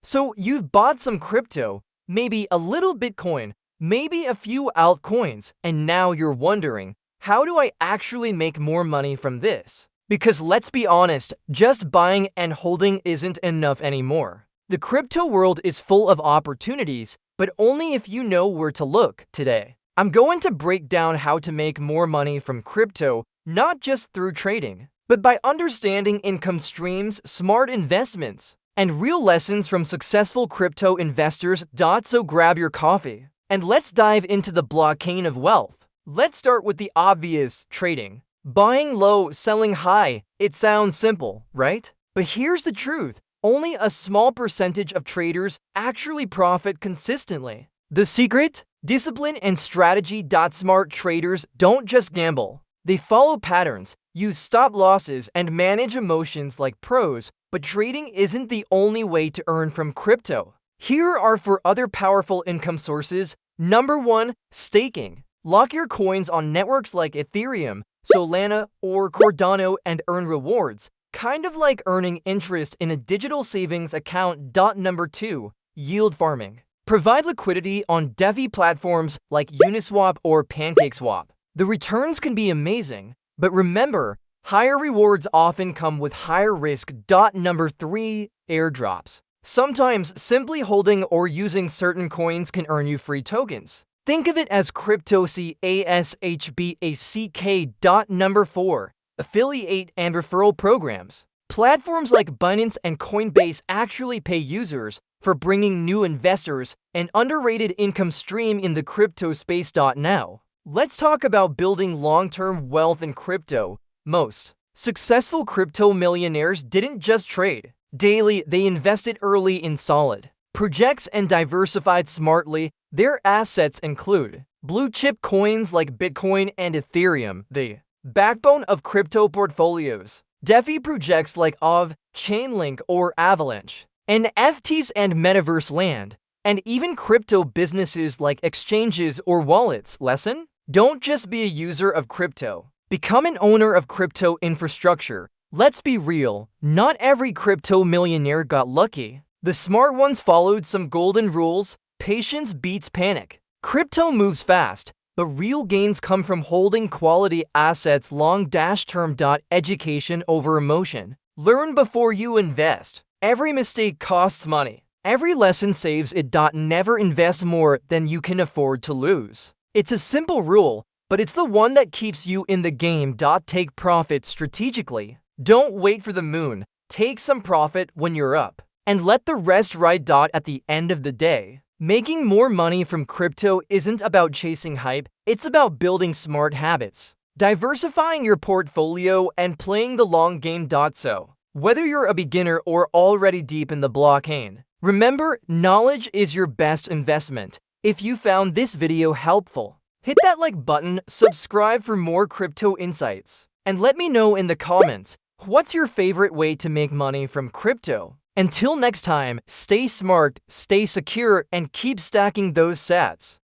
So you've bought some crypto, maybe a little Bitcoin, maybe a few altcoins, and now you're wondering, how do I actually make more money from this? Because let's be honest, just buying and holding isn't enough anymore. The crypto world is full of opportunities, but only if you know where to look today. I'm going to break down how to make more money from crypto, not just through trading, but by understanding income streams, smart investments, and real lessons from successful crypto investors. So grab your coffee, and let's dive into the blockchain of wealth. Let's start with the obvious: trading. Buying low, selling high. It sounds simple, right? But here's the truth. Only a small percentage of traders actually profit consistently. The secret? Discipline and strategy. Smart traders don't just gamble. They follow patterns, use stop losses, and manage emotions like pros. But trading isn't the only way to earn from crypto. Here are 4 other powerful income sources. Number 1, staking. Lock your coins on networks like Ethereum, Solana, or Cardano and earn rewards, kind of like earning interest in a digital savings account. Number 2, yield farming. Provide liquidity on DeFi platforms like Uniswap or PancakeSwap. The returns can be amazing, but remember, higher rewards often come with higher risk. Number 3, airdrops. Sometimes simply holding or using certain coins can earn you free tokens. Think of it as crypto cashback. Number 4, affiliate and referral programs. Platforms like Binance and Coinbase actually pay users for bringing new investors, an underrated income stream in the crypto space. Now, let's talk about building long-term wealth in crypto. Most successful crypto millionaires didn't just trade daily, they invested early in solid projects and diversified smartly. Their assets include blue-chip coins like Bitcoin and Ethereum, the backbone of crypto portfolios, DeFi projects like OV, Chainlink, or Avalanche, NFTs and metaverse land, and even crypto businesses like exchanges or wallets. Lesson? Don't just be a user of crypto. Become an owner of crypto infrastructure. Let's be real, not every crypto millionaire got lucky. The smart ones followed some golden rules. Patience beats panic. Crypto moves fast, but real gains come from holding quality assets long-term. Education over emotion. Learn before you invest. Every mistake costs money. Every lesson saves it. Never invest more than you can afford to lose. It's a simple rule, but it's the one that keeps you in the game. Take profit strategically. Don't wait for the moon. Take some profit when you're up, and let the rest ride. At the end of the day, making more money from crypto isn't about chasing hype, it's about building smart habits, diversifying your portfolio, and playing the long game. So, whether you're a beginner or already deep in the blockchain, remember, knowledge is your best investment. If you found this video helpful, hit that like button, subscribe for more crypto insights, and let me know in the comments, what's your favorite way to make money from crypto? Until next time, stay smart, stay secure, and keep stacking those sats.